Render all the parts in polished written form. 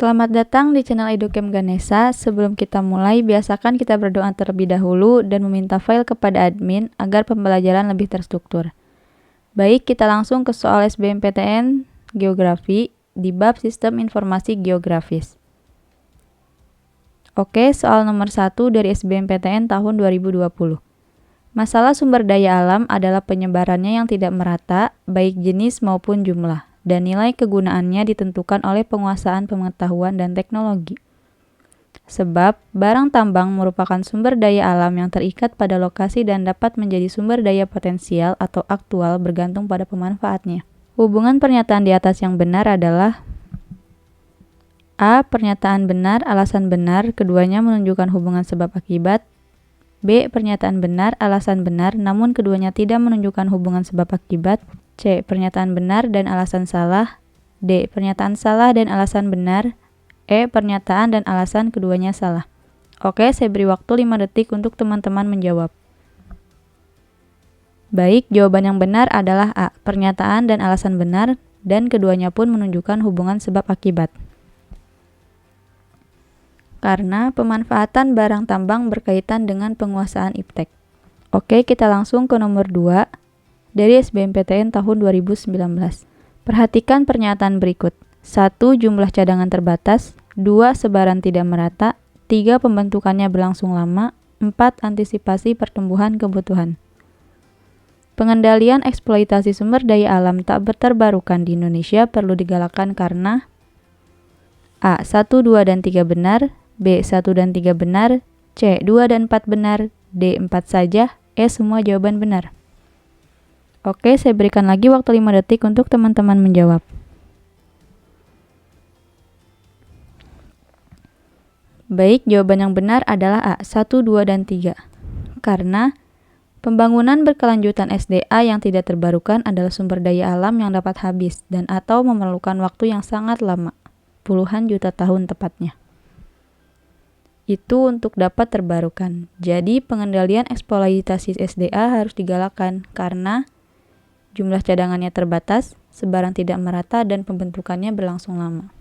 Selamat datang di channel Educamp Ganesha. Sebelum kita mulai, biasakan kita berdoa terlebih dahulu dan meminta file kepada admin agar pembelajaran lebih terstruktur. Baik, kita langsung ke soal SBMPTN Geografi di bab Sistem Informasi Geografis. Oke, soal nomor 1 dari SBMPTN tahun 2020. Masalah sumber daya alam adalah penyebarannya yang tidak merata, baik jenis maupun jumlah, dan nilai kegunaannya ditentukan oleh penguasaan pengetahuan dan teknologi. Sebab, barang tambang merupakan sumber daya alam yang terikat pada lokasi dan dapat menjadi sumber daya potensial atau aktual bergantung pada pemanfaatnya. Hubungan pernyataan di atas yang benar adalah A. Pernyataan benar, alasan benar, keduanya menunjukkan hubungan sebab akibat. B. Pernyataan benar, alasan benar, namun keduanya tidak menunjukkan hubungan sebab akibat. C. Pernyataan benar dan alasan salah. D. Pernyataan salah dan alasan benar. E. Pernyataan dan alasan keduanya salah. Oke, saya beri waktu 5 detik untuk teman-teman menjawab. Baik, jawaban yang benar adalah A. Pernyataan dan alasan benar, dan keduanya pun menunjukkan hubungan sebab akibat. Karena pemanfaatan barang tambang berkaitan dengan penguasaan iptek. Oke, kita langsung ke nomor 2 dari SBMPTN tahun 2019. Perhatikan pernyataan berikut. 1. Jumlah cadangan terbatas. 2. Sebaran tidak merata. 3. Pembentukannya berlangsung lama. 4. Antisipasi pertumbuhan kebutuhan. Pengendalian eksploitasi sumber daya alam tak terbarukan di Indonesia perlu digalakkan karena A. 1, 2, dan 3 benar. B. 1 dan 3 benar. C. 2 dan 4 benar. D. 4 saja. E. Semua jawaban benar. Oke, saya berikan lagi waktu 5 detik untuk teman-teman menjawab. Baik, jawaban yang benar adalah A. 1, 2, dan 3. Karena pembangunan berkelanjutan SDA yang tidak terbarukan adalah sumber daya alam yang dapat habis dan atau memerlukan waktu yang sangat lama, puluhan juta tahun tepatnya. Itu untuk dapat terbarukan. Jadi, pengendalian eksploitasi SDA harus digalakkan karena jumlah cadangannya terbatas, sebaran tidak merata, dan pembentukannya berlangsung lama.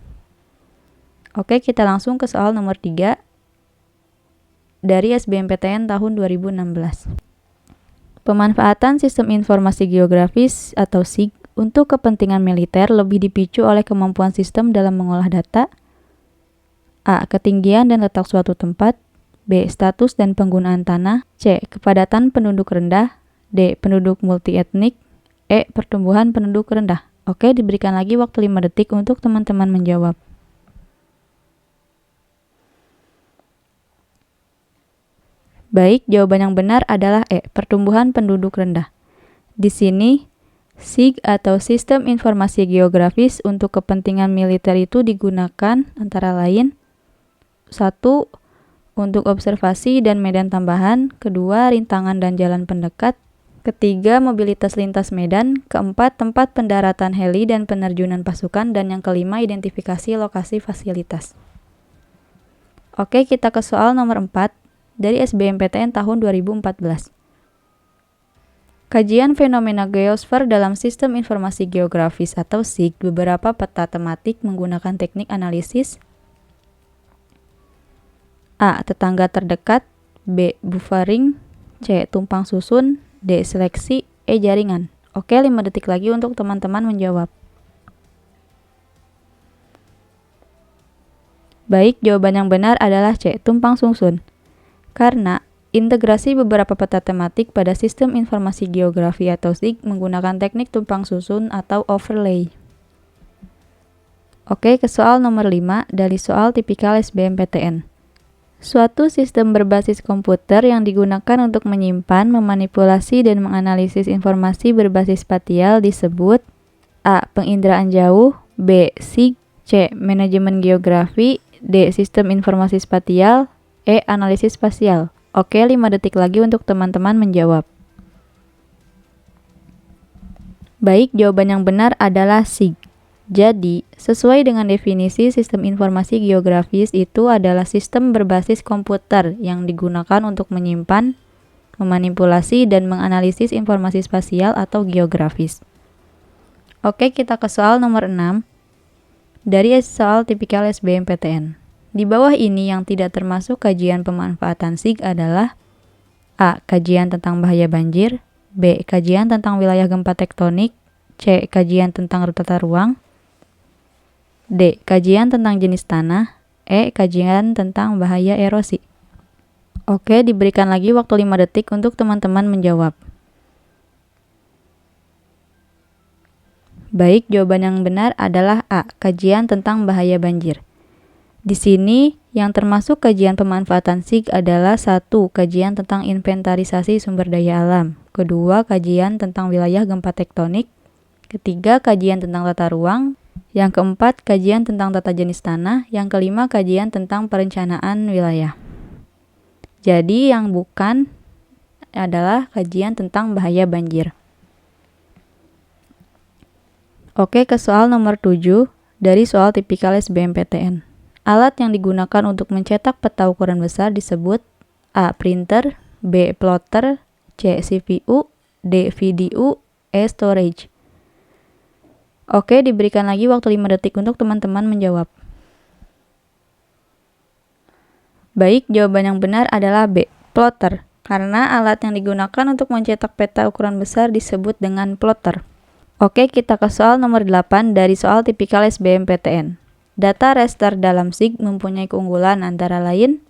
Oke, kita langsung ke soal nomor 3 dari SBMPTN tahun 2016. Pemanfaatan Sistem Informasi Geografis atau SIG untuk kepentingan militer lebih dipicu oleh kemampuan sistem dalam mengolah data. A. Ketinggian dan letak suatu tempat. B. Status dan penggunaan tanah. C. Kepadatan penduduk rendah. D. Penduduk multietnik. E. Pertumbuhan penduduk rendah. Oke, diberikan lagi waktu 5 detik untuk teman-teman menjawab. Baik, jawaban yang benar adalah E. Pertumbuhan penduduk rendah. Di sini, SIG atau Sistem Informasi Geografis untuk kepentingan militer itu digunakan antara lain 1. Untuk observasi dan medan tambahan. 2. Rintangan dan jalan pendekat. 3. Mobilitas lintas medan. 4. Tempat pendaratan heli dan penerjunan pasukan. Dan yang kelima, identifikasi lokasi fasilitas. Oke, kita ke soal nomor 4 dari SBMPTN tahun 2014. Kajian fenomena geosfer dalam Sistem Informasi Geografis atau SIG, beberapa peta tematik menggunakan teknik analisis. A. Tetangga terdekat. B. Buffering. C. Tumpang susun. D. Seleksi. E. Jaringan. Oke, 5 detik lagi untuk teman-teman menjawab. Baik, jawaban yang benar adalah C. Tumpang susun. Karena integrasi beberapa peta tematik pada Sistem Informasi Geografi atau SIG menggunakan teknik tumpang susun atau overlay. Oke, ke soal nomor 5 dari soal tipikal SBMPTN. Suatu sistem berbasis komputer yang digunakan untuk menyimpan, memanipulasi, dan menganalisis informasi berbasis spasial disebut A. Penginderaan jauh. B. SIG. C. Manajemen geografi. D. Sistem informasi spasial. E. Analisis spasial. Oke, 5 detik lagi untuk teman-teman menjawab. Baik, jawaban yang benar adalah SIG. Jadi, sesuai dengan definisi sistem informasi geografis itu adalah sistem berbasis komputer yang digunakan untuk menyimpan, memanipulasi, dan menganalisis informasi spasial atau geografis. Oke, kita ke soal nomor 6. dari soal tipikal SBMPTN. Di bawah ini yang tidak termasuk kajian pemanfaatan SIG adalah A. Kajian tentang bahaya banjir, B. Kajian tentang wilayah gempa tektonik, C. Kajian tentang tata ruang, D. Kajian tentang jenis tanah, E. Kajian tentang bahaya erosi. Oke, diberikan lagi waktu 5 detik untuk teman-teman menjawab. Baik, jawaban yang benar adalah A. Kajian tentang bahaya banjir. Di sini yang termasuk kajian pemanfaatan SIG adalah 1. Kajian tentang inventarisasi sumber daya alam, kedua kajian tentang wilayah gempa tektonik, ketiga kajian tentang tata ruang, yang keempat kajian tentang tata jenis tanah, yang kelima kajian tentang perencanaan wilayah. Jadi yang bukan adalah kajian tentang bahaya banjir. Oke, ke soal nomor 7 dari soal tipikal SBMPTN. Alat yang digunakan untuk mencetak peta ukuran besar disebut A. Printer, B. Plotter, C. CPU, D. VDU, E. Storage. Oke, diberikan lagi waktu 5 detik untuk teman-teman menjawab. Baik, jawaban yang benar adalah B. Plotter, karena alat yang digunakan untuk mencetak peta ukuran besar disebut dengan plotter. Oke, kita ke soal nomor 8 dari soal tipikal SBMPTN. Data raster dalam SIG mempunyai keunggulan antara lain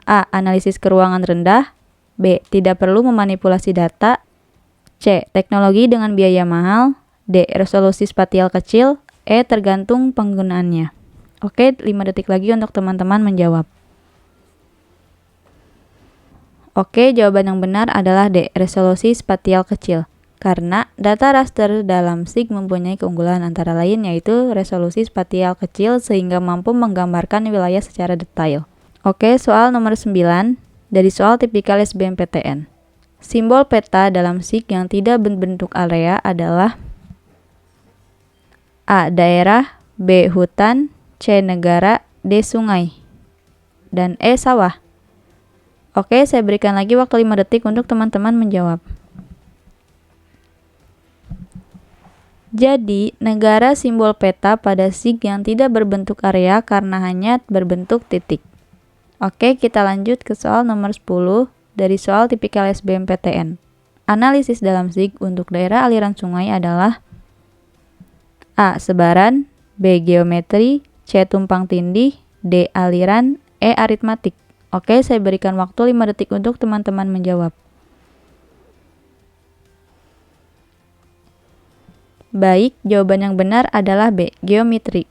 A. Analisis keruangan rendah, B. Tidak perlu memanipulasi data, C. Teknologi dengan biaya mahal, D. Resolusi spasial kecil, E. Tergantung penggunaannya. Oke, 5 detik lagi untuk teman-teman menjawab. Oke, jawaban yang benar adalah D. Resolusi spasial kecil. Karena data raster dalam SIG mempunyai keunggulan antara lain yaitu resolusi spasial kecil sehingga mampu menggambarkan wilayah secara detail. Oke, soal nomor 9 dari soal tipikal SBMPTN. Simbol peta dalam SIG yang tidak berbentuk area adalah A. Daerah, B. Hutan, C. Negara, D. Sungai, dan E. Sawah. Oke, saya berikan lagi waktu 5 detik untuk teman-teman menjawab. Jadi, negara simbol peta pada SIG yang tidak berbentuk area karena hanya berbentuk titik. Oke, kita lanjut ke soal nomor 10 dari soal tipikal SBMPTN. Analisis dalam SIG untuk daerah aliran sungai adalah A. Sebaran, B. Geometri, C. Tumpang tindih, D. Aliran, E. Aritmatik. Oke, saya berikan waktu 5 detik untuk teman-teman menjawab. Baik, jawaban yang benar adalah B. Geometri.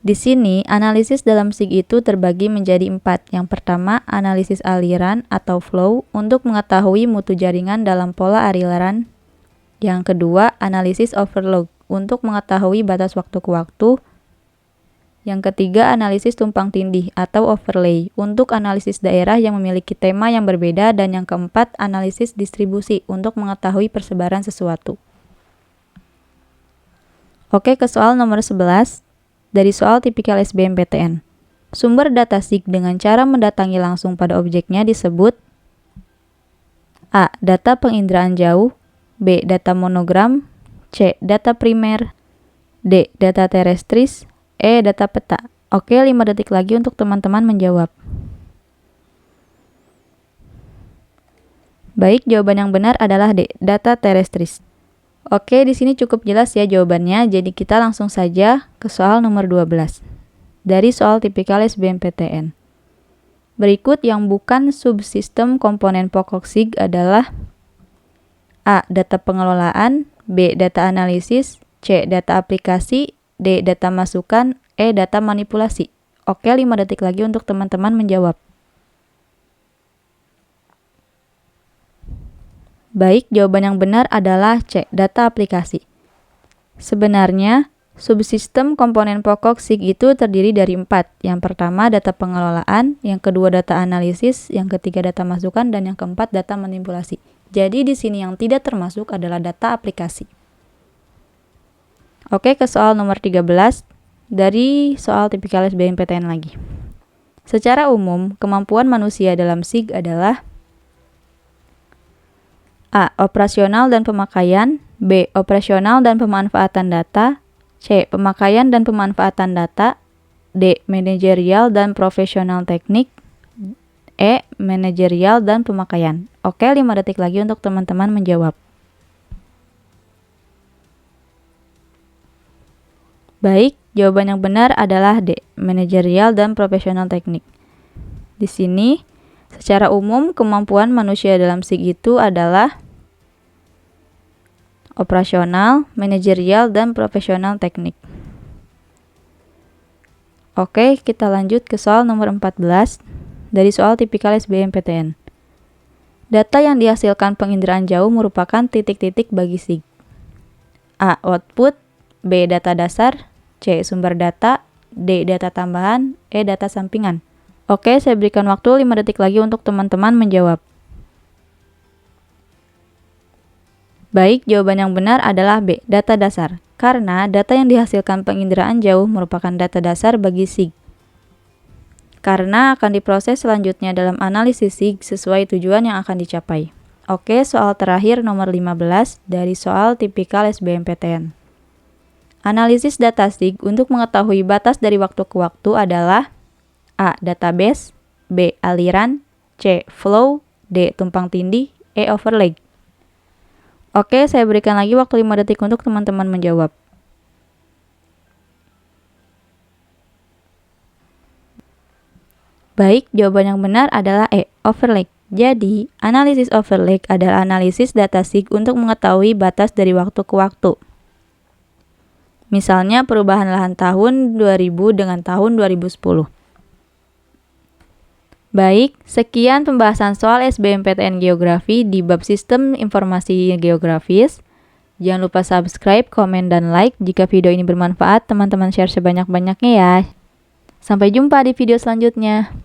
Di sini, analisis dalam SIG itu terbagi menjadi 4. Yang pertama, analisis aliran atau flow untuk mengetahui mutu jaringan dalam pola aliran. Yang kedua, analisis overload untuk mengetahui batas waktu ke waktu. Yang ketiga, analisis tumpang tindih atau overlay untuk analisis daerah yang memiliki tema yang berbeda. Dan yang keempat, analisis distribusi untuk mengetahui persebaran sesuatu. Oke, ke soal nomor 11 dari soal tipikal SBMPTN. Sumber data SIG dengan cara mendatangi langsung pada objeknya disebut A. Data penginderaan jauh, B. Data monogram, C. Data primer, D. Data terestris, E. Data peta. Oke, 5 detik lagi untuk teman-teman menjawab. Baik, jawaban yang benar adalah D. Data terestris. Oke, di sini cukup jelas ya jawabannya, jadi kita langsung saja ke soal nomor 12 dari soal tipikal SBMPTN. Berikut yang bukan subsistem komponen pokok SIG adalah A. Data pengelolaan, B. Data analisis, C. Data aplikasi, D. Data masukan, E. Data manipulasi. Oke, 5 detik lagi untuk teman-teman menjawab. Baik, jawaban yang benar adalah C. Data aplikasi. Sebenarnya, subsistem komponen pokok SIG itu terdiri dari 4. Yang pertama, data pengelolaan, yang kedua data analisis, yang ketiga data masukan, dan yang keempat data manipulasi. Jadi di sini yang tidak termasuk adalah data aplikasi. Oke, ke soal nomor 13 dari soal tipikal SBMPTN lagi. Secara umum, kemampuan manusia dalam SIG adalah A. Operasional dan pemakaian, B. Operasional dan pemanfaatan data, C. Pemakaian dan pemanfaatan data. D. Manajerial dan profesional teknik. E. Manajerial dan pemakaian. Oke, 5 detik lagi untuk teman-teman menjawab. Baik, jawaban yang benar adalah D. Manajerial dan profesional teknik. Di sini, secara umum kemampuan manusia dalam SIG itu adalah operasional, manajerial, dan profesional teknik. Oke, kita lanjut ke soal nomor 14 dari soal tipikal SBMPTN. Data yang dihasilkan penginderaan jauh merupakan titik-titik bagi SIG. A. Output. B. Data dasar. C. Sumber data. D. Data tambahan. E. Data sampingan. Oke, saya berikan waktu 5 detik lagi untuk teman-teman menjawab. Baik, jawaban yang benar adalah B. Data dasar. Karena data yang dihasilkan penginderaan jauh merupakan data dasar bagi SIG. Karena akan diproses selanjutnya dalam analisis SIG sesuai tujuan yang akan dicapai. Oke, soal terakhir nomor 15 dari soal tipikal SBMPTN. Analisis data SIG untuk mengetahui batas dari waktu ke waktu adalah A. Database. B. Aliran. C. Flow. D. Tumpang tindih. E. Overlay. Oke, saya berikan lagi waktu 5 detik untuk teman-teman menjawab. Baik, jawaban yang benar adalah E. Overlay. Jadi, analisis overlay adalah analisis data SIG untuk mengetahui batas dari waktu ke waktu. Misalnya perubahan lahan tahun 2000 dengan tahun 2010. Baik, sekian pembahasan soal SBMPTN Geografi di bab Sistem Informasi Geografis. Jangan lupa subscribe, komen, dan like. Jika video ini bermanfaat, teman-teman share sebanyak-banyaknya ya. Sampai jumpa di video selanjutnya.